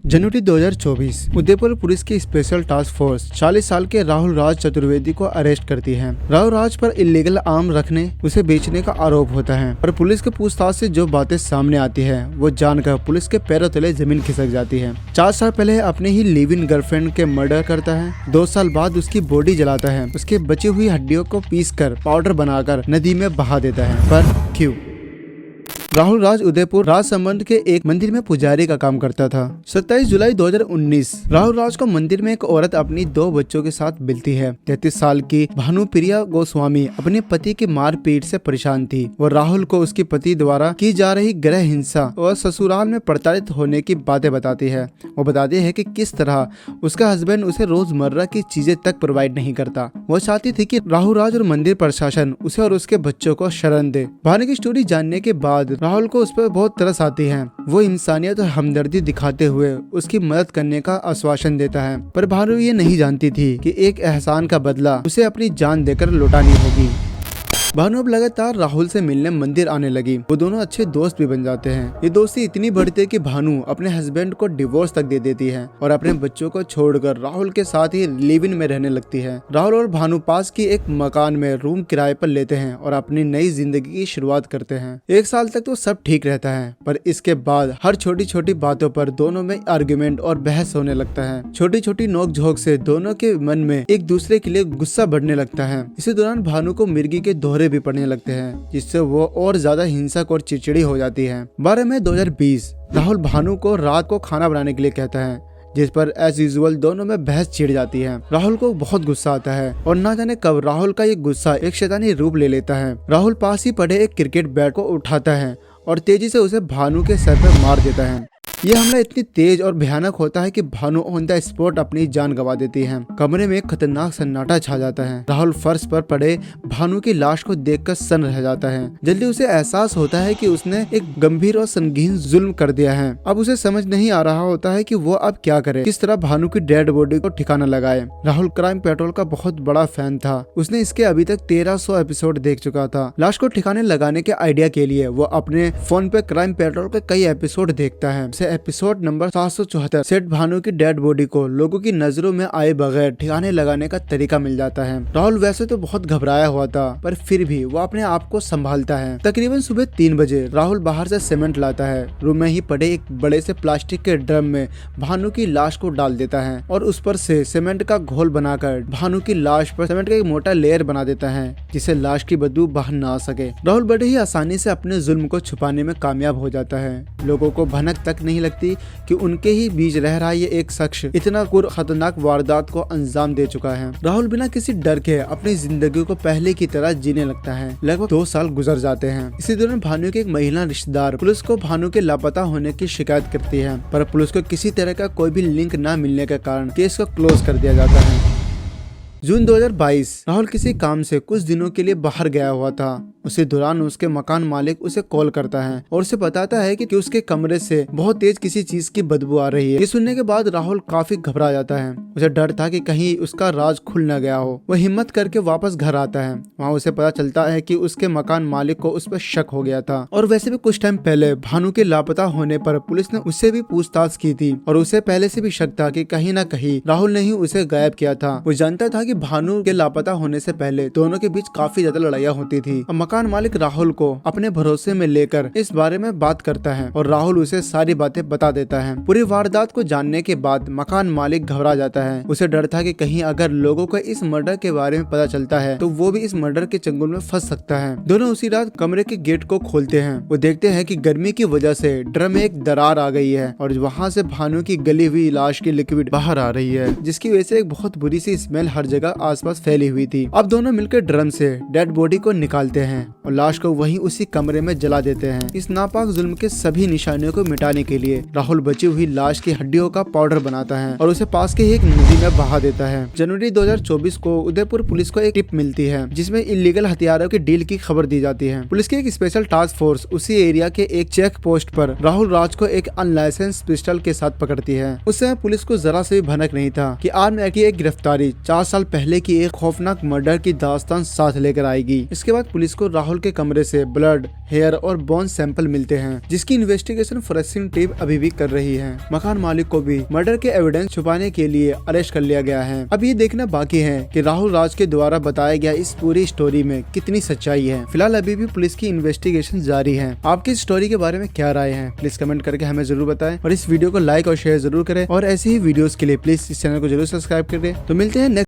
जनवरी 2024 Udaipur police की special task force 40 साल के राहुल राज चतुर्वेदी को अरेस्ट करती है। राहुल राज पर इलीगल आर्म रखने, उसे बेचने का आरोप होता है। पर पुलिस के पूछताछ से जो बातें सामने आती है वो जानकर पुलिस के पैरों तले जमीन खिसक जाती है। 4 साल पहले अपने ही लिव इन गर्लफ्रेंड के मर्डर करता है। 2 साल बाद उसकी बॉडी जलाता है। उसके बची हुई हड्डियों को पीसकर पाउडर बनाकर नदी में बहा देता है। पर क्यों? राहुल राज उदयपुर राजसमंद के एक मंदिर में पुजारी का काम करता था। 27 जुलाई 2019 राहुल राज को मंदिर में एक औरत अपनी 2 बच्चों के साथ मिलती है। 33 साल की भानुप्रिया गोस्वामी अपने पति की मारपीट से परेशान थी। वो राहुल को उसके पति द्वारा की जा रही गृह हिंसा और ससुराल में प्रताड़ित होने की बातें बताती है। वो बताती है कि किस तरह उसका हस्बैंड उसे रोजमर्रा की चीजें तक प्रोवाइड नहीं करता। वो चाहती थी कि राहुल राज और मंदिर प्रशासन उसे और उसके बच्चों को शरण दे। भानु की स्टोरी जानने के बाद राहुल को उस पर बहुत तरस आती है। वो इंसानियत और हमदर्दी दिखाते हुए उसकी मदद करने का आश्वासन देता है। पर भानु ये नहीं जानती थी कि एक एहसान का बदला उसे अपनी जान देकर लौटानी होगी। भानु अब लगातार राहुल से मिलने मंदिर आने लगी। वो दोनों अच्छे दोस्त भी बन जाते हैं। ये दोस्ती इतनी बढ़ती है कि भानु अपने हस्बैंड को डिवोर्स तक दे देती है और अपने बच्चों को छोड़कर राहुल के साथ ही लिव इन में रहने लगती है। राहुल और भानु पास की एक मकान में रूम किराए पर लेते हैं और अपनी नई जिंदगी की शुरुआत करते हैं। 1 साल तक तो सब ठीक रहता है, पर इसके बाद हर छोटी छोटी बातों पर दोनों में आर्ग्यूमेंट और बहस होने लगता है। छोटी छोटी नोक झोंक से दोनों के मन में एक दूसरे के लिए गुस्सा बढ़ने लगता है। इसी दौरान भानु को मिर्गी के दौरे भी पड़ने लगते हैं, जिससे वो और ज्यादा हिंसक और चिड़चिड़ी हो जाती है। 12 मई 2020 राहुल भानु को रात को खाना बनाने के लिए कहता है, जिस पर एज यूजुअल दोनों में बहस छिड़ जाती है। राहुल को बहुत गुस्सा आता है और ना जाने कब राहुल का ये गुस्सा एक शैतानी रूप ले लेता है। राहुल पास ही पड़े एक क्रिकेट बैट को उठाता है और तेजी से उसे भानु के सर पर मार देता है। ये हमला इतनी तेज और भयानक होता है कि भानु ऑन द स्पॉट अपनी जान गंवा देती है। कमरे में एक खतरनाक सन्नाटा छा जाता है। राहुल फर्श पर पड़े भानु की लाश को देखकर सन्न रह जाता है। जल्दी उसे एहसास होता है कि उसने एक गंभीर और संगीन जुल्म कर दिया है। अब उसे समझ नहीं आ रहा होता है कि वो अब क्या करे, किस तरह भानु की डेड बॉडी को ठिकाना लगाए। राहुल क्राइम पेट्रोल का बहुत बड़ा फैन था। उसने इसके अभी तक 1300 एपिसोड देख चुका था। लाश को ठिकाने लगाने के आइडिया के लिए वो अपने फोन पे क्राइम पेट्रोल के कई एपिसोड देखता है। एपिसोड नंबर 774 सेठ भानु की डेड बॉडी को लोगों की नजरों में आए बगैर ठिकाने लगाने का तरीका मिल जाता है। राहुल वैसे तो बहुत घबराया हुआ था, पर फिर भी वो अपने आप को संभालता है। तकरीबन सुबह 3 बजे राहुल बाहर से सीमेंट लाता है। रूम में ही पड़े एक बड़े से प्लास्टिक के ड्रम में भानु की लाश को डाल देता है और उस पर से सीमेंट का घोल बनाकर भानु की लाश पर सीमेंट का एक मोटा लेयर बना देता है, जिससे लाश की बदबू बाहर न आ सके। राहुल बड़े ही आसानी से अपने जुल्म को छुपाने में कामयाब हो जाता है। लोगों को भनक तक नहीं लगती कि उनके ही बीच रह रहा ये एक शख्स इतना खतरनाक वारदात को अंजाम दे चुका है। राहुल बिना किसी डर के अपनी जिंदगी को पहले की तरह जीने लगता है। लगभग 2 साल गुजर जाते हैं। इसी दौरान भानु की एक महिला रिश्तेदार पुलिस को भानु के लापता होने की शिकायत करती है, पर पुलिस को किसी तरह का कोई भी लिंक न मिलने के कारण केस को क्लोज कर दिया जाता है। जून 2022 राहुल किसी काम से कुछ दिनों के लिए बाहर गया हुआ था। उसी दौरान उसके मकान मालिक उसे कॉल करता है और उसे बताता है कि उसके कमरे से बहुत तेज किसी चीज की बदबू आ रही है। ये सुनने के बाद राहुल काफी घबरा जाता है। उसे डर था कि कहीं उसका राज खुल न गया हो। वो हिम्मत करके वापस घर आता है। वहाँ उसे पता चलता है कि उसके मकान मालिक को उस पर शक हो गया था। और वैसे भी कुछ टाइम पहले भानु के लापता होने पर पुलिस ने उससे भी पूछताछ की थी और उसे पहले से भी शक था कि कहीं न कहीं राहुल ने ही उसे गायब किया था। वो जानता था कि भानु के लापता होने से पहले दोनों के बीच काफी ज्यादा लड़ाइयाँ होती थी। मकान मालिक राहुल को अपने भरोसे में लेकर इस बारे में बात करता है और राहुल उसे सारी बातें बता देता है। पूरी वारदात को जानने के बाद मकान मालिक घबरा जाता है। उसे डर था कि कहीं अगर लोगों को इस मर्डर के बारे में पता चलता है तो वो भी इस मर्डर के चंगुल में फंस सकता है। दोनों उसी रात कमरे के गेट को खोलते हैं। वो देखते हैं कि गर्मी की वजह से ड्रम में एक दरार आ गई है और वहाँ से भानु की गली हुई लाश की लिक्विड बाहर आ रही है, जिसकी वजह से एक बहुत बुरी सी स्मेल हर जगह आसपास फैली हुई थी। अब दोनों मिलकर ड्रम से डेड बॉडी को निकालते हैं और लाश को वहीं उसी कमरे में जला देते हैं। इस नापाक जुल्म के सभी निशानियों को मिटाने के लिए राहुल बची हुई लाश की हड्डियों का पाउडर बनाता है और उसे पास के एक नदी में बहा देता है। जनवरी 2024 को उदयपुर पुलिस को एक टिप मिलती है, जिसमें इलीगल हथियारों की डील की खबर दी जाती है। पुलिस की एक स्पेशल टास्क फोर्स उसी एरिया के एक चेक पोस्ट पर राहुल राज को एक अनलाइसेंस पिस्टल के साथ पकड़ती है। उस समय पुलिस को जरा से भी भनक नहीं था कि आर्म एक्ट की एक गिरफ्तारी 4 साल पहले की एक खौफनाक मर्डर की दास्तान साथ लेकर आएगी। इसके बाद पुलिस को राहुल के कमरे से ब्लड, हेयर और बोन सैंपल मिलते हैं, जिसकी इन्वेस्टिगेशन फोरेंसिक टीम अभी भी कर रही है। मकान मालिक को भी मर्डर के एविडेंस छुपाने के लिए अरेस्ट कर लिया गया है। अब ये देखना बाकी है कि राहुल राज के द्वारा बताया गया इस पूरी स्टोरी में कितनी सच्चाई है। फिलहाल अभी भी पुलिस की इन्वेस्टिगेशन जारी है। आपकी इस स्टोरी के बारे में क्या राय है, प्लीज कमेंट करके हमें जरूर बताएं और इस वीडियो को लाइक और शेयर जरूर करें। और ऐसे ही वीडियोस के लिए प्लीज इस चैनल को जरूर सब्सक्राइब करें। तो मिलते हैं नेक्स्ट